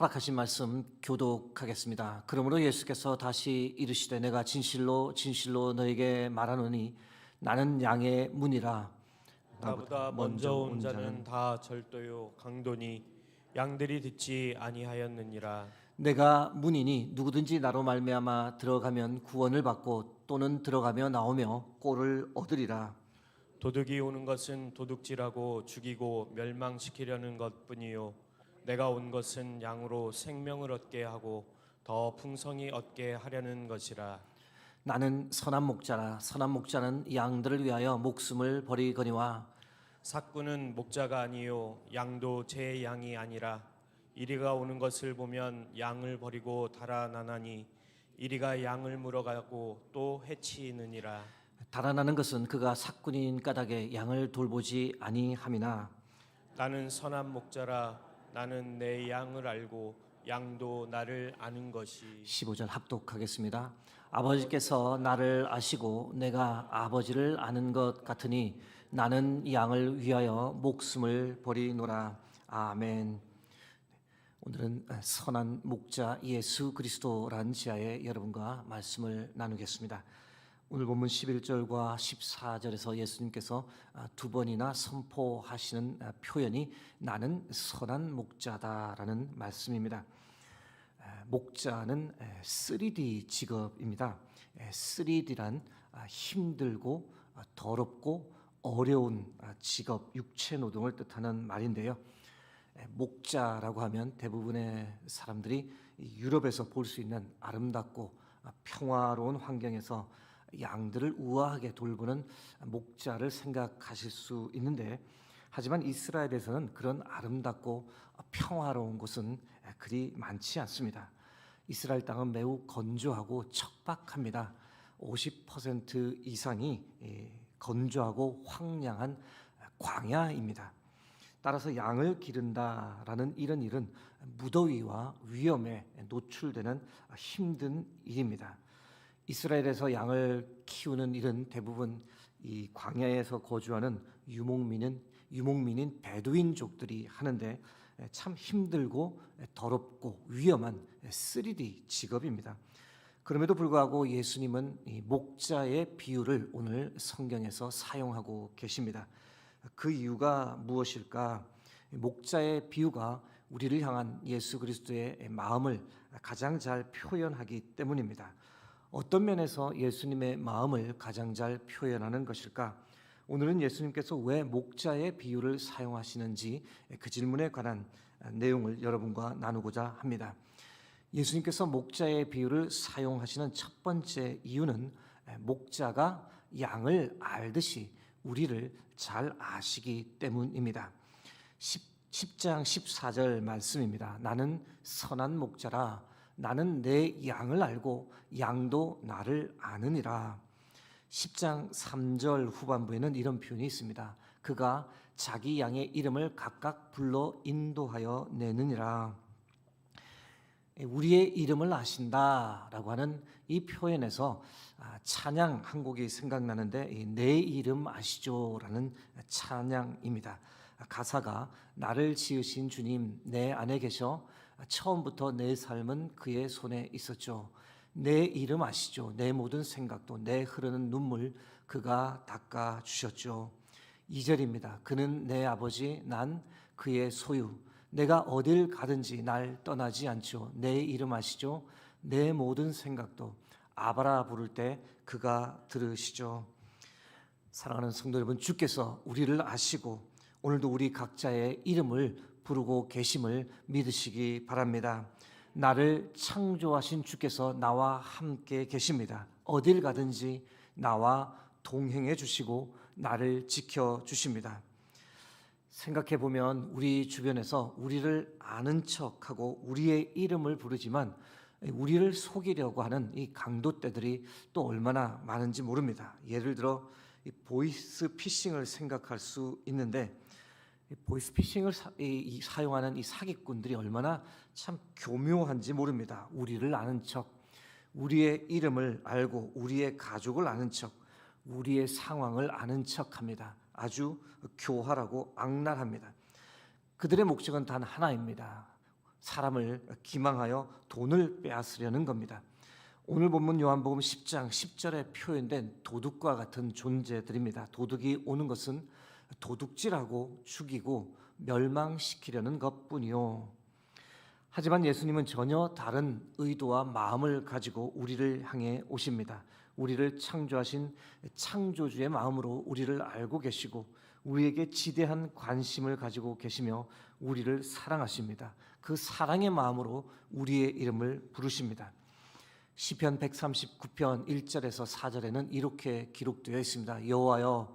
허락하신 말씀 교독하겠습니다. 그러므로 예수께서 다시 이르시되 내가 진실로 진실로 너에게 말하노니 나는 양의 문이라. 나보다 먼저 온 자는 다 절도요 강도니 양들이 듣지 아니하였느니라. 내가 문이니 누구든지 나로 말미암아 들어가면 구원을 받고 또는 들어가며 나오며 꼴을 얻으리라. 도둑이 오는 것은 도둑질하고 죽이고 멸망시키려는 것뿐이요 내가 온 것은 양으로 생명을 얻게 하고 더 풍성히 얻게 하려는 것이라. 나는 선한 목자라. 선한 목자는 양들을 위하여 목숨을 버리거니와 삭구는 목자가 아니요 양도 제 양이 아니라. 이리가 오는 것을 보면 양을 버리고 달아나나니 이리가 양을 물어가고 또 해치느니라. 달아나는 것은 그가 삭군인 까닭에 양을 돌보지 아니함이나 나는 선한 목자라. 나는 내 양을 알고 양도 나를 아는 것이. 15절 합독하겠습니다. 아버지께서 나를 아시고 내가 아버지를 아는 것 같으니 나는 양을 위하여 목숨을 버리노라. 아멘. 오늘은 선한 목자 예수 그리스도라는 지하에 여러분과 말씀을 나누겠습니다. 오늘 본문 11절과 14절에서 예수님께서 두 번이나 선포하시는 표현이 나는 선한 목자다라는 말씀입니다. 목자는 3D 직업입니다. 3D란 힘들고 더럽고 어려운 직업, 육체 노동을 뜻하는 말인데요. 목자라고 하면 대부분의 사람들이 유럽에서 볼 수 있는 아름답고 평화로운 환경에서 양들을 우아하게 돌보는 목자를 생각하실 수 있는데, 하지만 이스라엘에서는 그런 아름답고 평화로운 곳은 그리 많지 않습니다. 이스라엘 땅은 매우 건조하고 척박합니다. 50% 이상이 건조하고 황량한 광야입니다. 따라서 양을 기른다라는 이런 일은 무더위와 위험에 노출되는 힘든 일입니다. 이스라엘에서 양을 키우는 일은 대부분 이 광야에서 거주하는 유목민인 베두인족들이 하는데 참 힘들고 더럽고 위험한 3D 직업입니다. 그럼에도 불구하고 예수님은 이 목자의 비유를 오늘 성경에서 사용하고 계십니다. 그 이유가 무엇일까? 목자의 비유가 우리를 향한 예수 그리스도의 마음을 가장 잘 표현하기 때문입니다. 어떤 면에서 예수님의 마음을 가장 잘 표현하는 것일까? 오늘은 예수님께서 왜 목자의 비유를 사용하시는지 그 질문에 관한 내용을 여러분과 나누고자 합니다. 예수님께서 목자의 비유를 사용하시는 첫 번째 이유는 목자가 양을 알듯이 우리를 잘 아시기 때문입니다. 10장 14절 말씀입니다. 나는 선한 목자라. 나는 내 양을 알고 양도 나를 아느니라. 10장 3절 후반부에는 이런 표현이 있습니다. 그가 자기 양의 이름을 각각 불러 인도하여 내느니라. 우리의 이름을 아신다라고 하는 이 표현에서 찬양 한 곡이 생각나는데, 내 이름 아시죠라는 찬양입니다. 가사가 나를 지으신 주님 내 안에 계셔 처음부터 내 삶은 그의 손에 있었죠. 내 이름 아시죠. 내 모든 생각도 내 흐르는 눈물 그가 닦아 주셨죠. 2절입니다. 그는 내 아버지 난 그의 소유. 내가 어딜 가든지 날 떠나지 않죠. 내 이름 아시죠. 내 모든 생각도 아바라 부를 때 그가 들으시죠. 사랑하는 성도 여러분, 주께서 우리를 아시고 오늘도 우리 각자의 이름을 부르고 계심을 믿으시기 바랍니다. 나를 창조하신 주께서 나와 함께 계십니다. 어딜 가든지 나와 동행해 주시고 나를 지켜 주십니다. 생각해 보면 우리 주변에서 우리를 아는 척하고 우리의 이름을 부르지만 우리를 속이려고 하는 이 강도떼들이 또 얼마나 많은지 모릅니다. 예를 들어 이 보이스 피싱을 생각할 수 있는데, 보이스피싱을 사용하는 이 사기꾼들이 얼마나 참 교묘한지 모릅니다. 우리를 아는 척, 우리의 이름을 알고 우리의 가족을 아는 척, 우리의 상황을 아는 척합니다. 아주 교활하고 악랄합니다. 그들의 목적은 단 하나입니다. 사람을 기망하여 돈을 빼앗으려는 겁니다. 오늘 본문 요한복음 10장 10절에 표현된 도둑과 같은 존재들입니다. 도둑이 오는 것은 도둑질하고 죽이고 멸망시키려는 것뿐이요. 하지만 예수님은 전혀 다른 의도와 마음을 가지고 우리를 향해 오십니다. 우리를 창조하신 창조주의 마음으로 우리를 알고 계시고 우리에게 지대한 관심을 가지고 계시며 우리를 사랑하십니다. 그 사랑의 마음으로 우리의 이름을 부르십니다. 시편 139편 1절에서 4절에는 이렇게 기록되어 있습니다. 여호와여,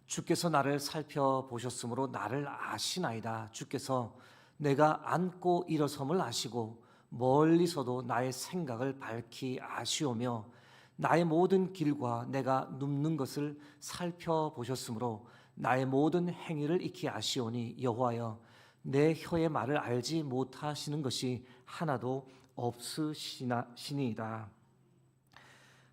주께서 나를 살펴보셨으므로 나를 아시나이다. 주께서 내가 앉고 일어섬을 아시고 멀리서도 나의 생각을 밝히 아시오며 나의 모든 길과 내가 눕는 것을 살펴보셨으므로 나의 모든 행위를 익히 아시오니 여호와여, 내 혀의 말을 알지 못하시는 것이 하나도 없으시니이다.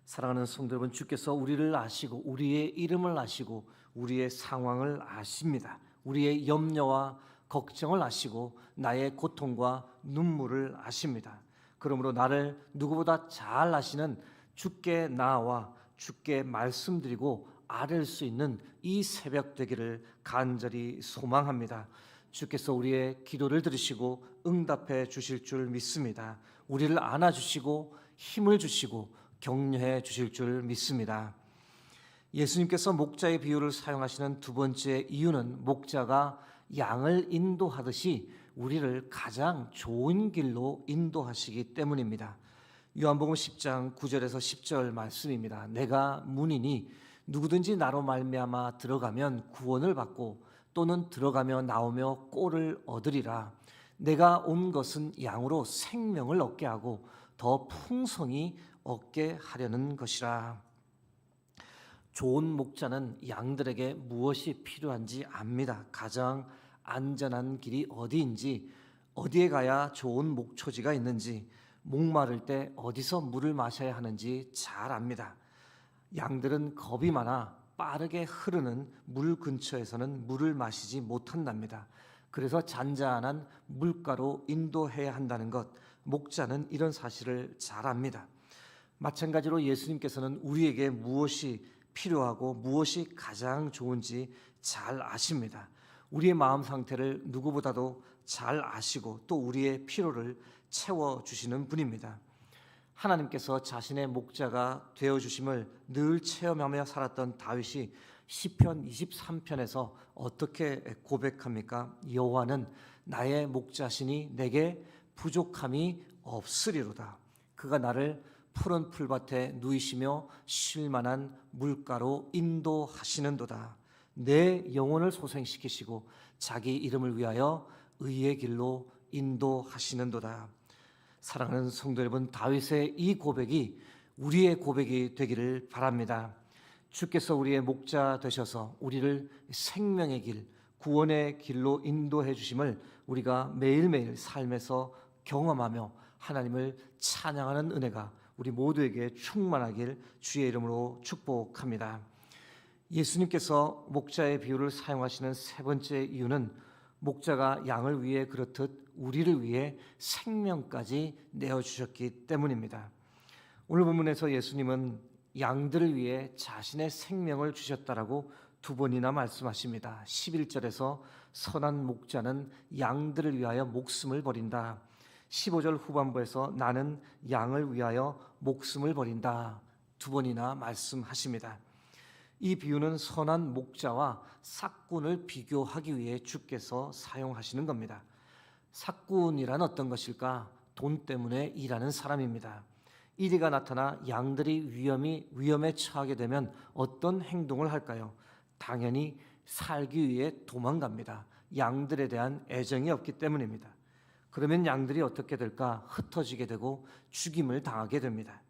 사랑하는 성도 여러분, 주께서 우리를 아시고 우리의 이름을 아시고 우리의 상황을 아십니다. 우리의 염려와 걱정을 아시고 나의 고통과 눈물을 아십니다. 그러므로 나를 누구보다 잘 아시는 주께 나와 주께 말씀드리고 아뢰 수 있는 이 새벽 되기를 간절히 소망합니다. 주께서 우리의 기도를 들으시고 응답해 주실 줄 믿습니다. 우리를 안아주시고 힘을 주시고 격려해 주실 줄 믿습니다. 예수님께서 목자의 비유를 사용하시는 두 번째 이유는 목자가 양을 인도하듯이 우리를 가장 좋은 길로 인도하시기 때문입니다. 요한복음 10장 9절에서 10절 말씀입니다. 내가 문이니 누구든지 나로 말미암아 들어가면 구원을 받고 또는 들어가며 나오며 꼴을 얻으리라. 내가 온 것은 양으로 생명을 얻게 하고 더 풍성히 얻게 하려는 것이라. 좋은 목자는 양들에게 무엇이 필요한지 압니다. 가장 안전한 길이 어디인지, 어디에 가야 좋은 목초지가 있는지, 목마를 때 어디서 물을 마셔야 하는지 잘 압니다. 양들은 겁이 많아 빠르게 흐르는 물 근처에서는 물을 마시지 못한답니다. 그래서 잔잔한 물가로 인도해야 한다는 것, 목자는 이런 사실을 잘 압니다. 마찬가지로 예수님께서는 우리에게 무엇이 필요하고 무엇이 가장 좋은지 잘 아십니다. 우리의 마음 상태를 누구보다도 잘 아시고 또 우리의 필요를 채워주시는 분입니다. 하나님께서 자신의 목자가 되어주심을 늘 체험하며 살았던 다윗이 시편 23편에서 어떻게 고백합니까? 여호와는 나의 목자시니 내게 부족함이 없으리로다. 그가 나를 푸른 풀밭에 누이시며 쉴만한 물가로 인도하시는도다. 내 영혼을 소생시키시고 자기 이름을 위하여 의의 길로 인도하시는도다. 사랑하는 성도 여러분, 다윗의 이 고백이 우리의 고백이 되기를 바랍니다. 주께서 우리의 목자 되셔서 우리를 생명의 길, 구원의 길로 인도해 주심을 우리가 매일매일 삶에서 경험하며 하나님을 찬양하는 은혜가 우리 모두에게 충만하길 주의 이름으로 축복합니다. 예수님께서 목자의 비유를 사용하시는 세 번째 이유는 목자가 양을 위해 그렇듯 우리를 위해 생명까지 내어주셨기 때문입니다. 오늘 본문에서 예수님은 양들을 위해 자신의 생명을 주셨다라고 두 번이나 말씀하십니다. 11절에서 선한 목자는 양들을 위하여 목숨을 버린다. 15절 후반부에서 나는 양을 위하여 목숨을 버린다. 두 번이나 말씀하십니다. 이 비유는 선한 목자와 삭군을 비교하기 위해 주께서 사용하시는 겁니다. 삭군이란 어떤 것일까? 돈 때문에 일하는 사람입니다. 이리가 나타나 양들이 위험에 처하게 되면 어떤 행동을 할까요? 당연히 살기 위해 도망갑니다. 양들에 대한 애정이 없기 때문입니다. 그러면 양들이 어떻게 될까? 흩어지게 되고 죽임을 당하게 됩니다.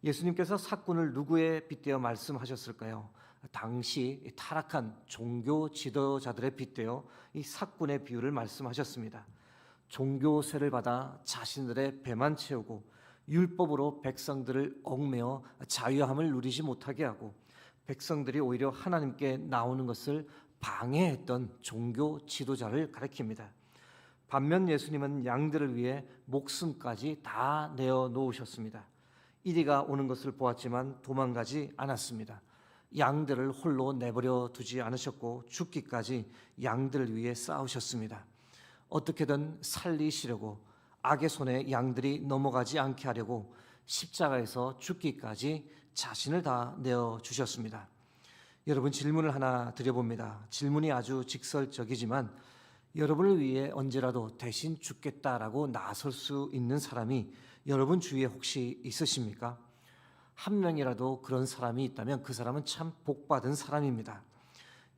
예수님께서 삭군을 누구에 빗대어 말씀하셨을까요? 당시 타락한 종교 지도자들에 빗대어 이 삭군의 비유를 말씀하셨습니다. 종교세를 받아 자신들의 배만 채우고 율법으로 백성들을 얽매어 자유함을 누리지 못하게 하고 백성들이 오히려 하나님께 나오는 것을 방해했던 종교 지도자를 가리킵니다. 반면 예수님은 양들을 위해 목숨까지 다 내어 놓으셨습니다. 이리가 오는 것을 보았지만 도망가지 않았습니다. 양들을 홀로 내버려 두지 않으셨고 죽기까지 양들을 위해 싸우셨습니다. 어떻게든 살리시려고 악의 손에 양들이 넘어가지 않게 하려고 십자가에서 죽기까지 자신을 다 내어주셨습니다. 여러분, 질문을 하나 드려봅니다. 질문이 아주 직설적이지만 여러분을 위해 언제라도 대신 죽겠다라고 나설 수 있는 사람이 여러분 주위에 혹시 있으십니까? 한 명이라도 그런 사람이 있다면 그 사람은 참 복받은 사람입니다.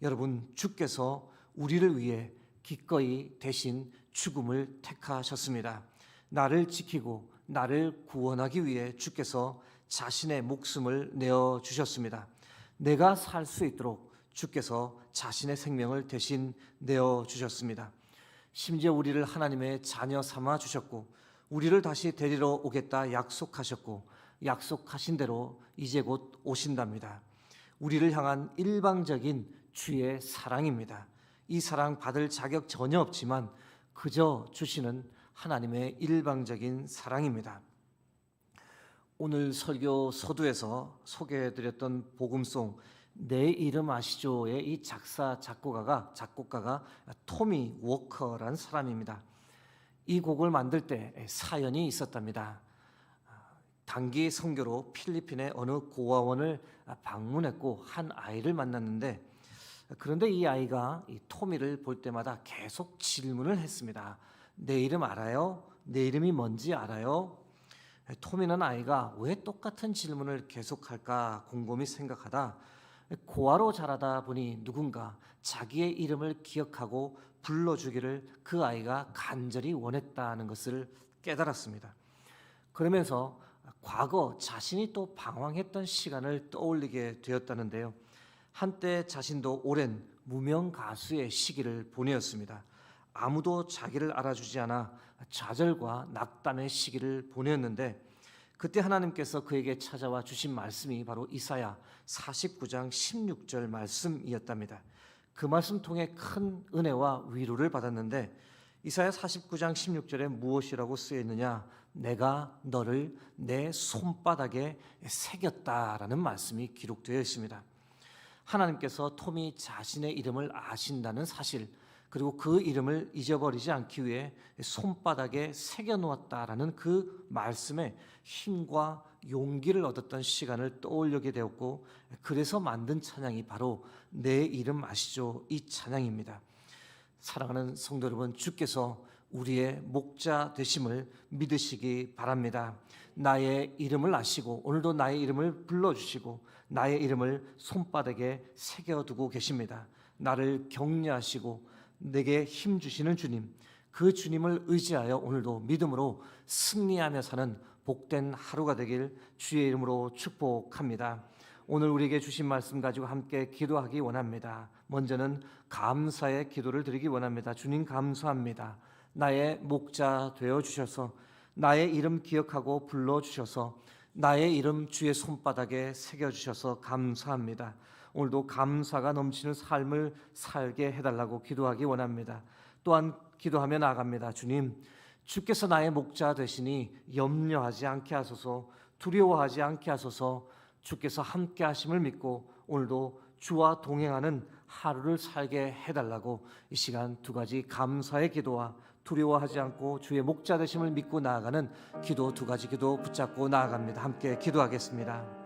여러분, 주께서 우리를 위해 기꺼이 대신 죽음을 택하셨습니다. 나를 지키고 나를 구원하기 위해 주께서 자신의 목숨을 내어주셨습니다. 내가 살 수 있도록 주께서 자신의 생명을 대신 내어주셨습니다. 심지어 우리를 하나님의 자녀 삼아 주셨고 우리를 다시 데리러 오겠다 약속하셨고 약속하신 대로 이제 곧 오신답니다. 우리를 향한 일방적인 주의 사랑입니다. 이 사랑 받을 자격 전혀 없지만 그저 주시는 하나님의 일방적인 사랑입니다. 오늘 설교 서두에서 소개해드렸던 복음송 내 이름 아시죠의 이 작곡가가 토미 워커라는 사람입니다. 이 곡을 만들 때 사연이 있었답니다. 단기 선교로 필리핀의 어느 고아원을 방문했고 한 아이를 만났는데, 그런데 이 아이가 이 토미를 볼 때마다 계속 질문을 했습니다. 내 이름 알아요? 내 이름이 뭔지 알아요? 토미는 아이가 왜 똑같은 질문을 계속할까 곰곰이 생각하다 고아로 자라다 보니 누군가 자기의 이름을 기억하고 불러주기를 그 아이가 간절히 원했다는 것을 깨달았습니다. 그러면서 과거 자신이 또 방황했던 시간을 떠올리게 되었다는데요. 한때 자신도 오랜 무명 가수의 시기를 보내었습니다. 아무도 자기를 알아주지 않아 좌절과 낙담의 시기를 보냈는데, 그때 하나님께서 그에게 찾아와 주신 말씀이 바로 이사야 49장 16절 말씀이었답니다. 그 말씀 통해 큰 은혜와 위로를 받았는데, 이사야 49장 16절에 무엇이라고 쓰여 있느냐? 내가 너를 내 손바닥에 새겼다라는 말씀이 기록되어 있습니다. 하나님께서 토미 자신의 이름을 아신다는 사실, 그리고 그 이름을 잊어버리지 않기 위해 손바닥에 새겨놓았다라는 그 말씀에 힘과 용기를 얻었던 시간을 떠올리게 되었고, 그래서 만든 찬양이 바로 내 이름 아시죠? 이 찬양입니다. 사랑하는 성도 여러분, 주께서 우리의 목자 되심을 믿으시기 바랍니다. 나의 이름을 아시고 오늘도 나의 이름을 불러주시고 나의 이름을 손바닥에 새겨두고 계십니다. 나를 격려하시고 내게 힘 주시는 주님, 그 주님을 의지하여 오늘도 믿음으로 승리하며 사는 복된 하루가 되길 주의 이름으로 축복합니다. 오늘 우리에게 주신 말씀 가지고 함께 기도하기 원합니다. 먼저는 감사의 기도를 드리기 원합니다. 주님, 감사합니다. 나의 목자 되어주셔서 나의 이름 기억하고 불러주셔서 나의 이름 주의 손바닥에 새겨주셔서 감사합니다. 오늘도 감사가 넘치는 삶을 살게 해달라고 기도하기 원합니다. 또한 기도하며 나아갑니다. 주님, 주께서 나의 목자 되시니 염려하지 않게 하소서, 두려워하지 않게 하소서. 주께서 함께 하심을 믿고 오늘도 주와 동행하는 하루를 살게 해달라고 이 시간 두 가지 감사의 기도와 두려워하지 않고 주의 목자 되심을 믿고 나아가는 기도 두 가지 기도 붙잡고 나아갑니다. 함께 기도하겠습니다.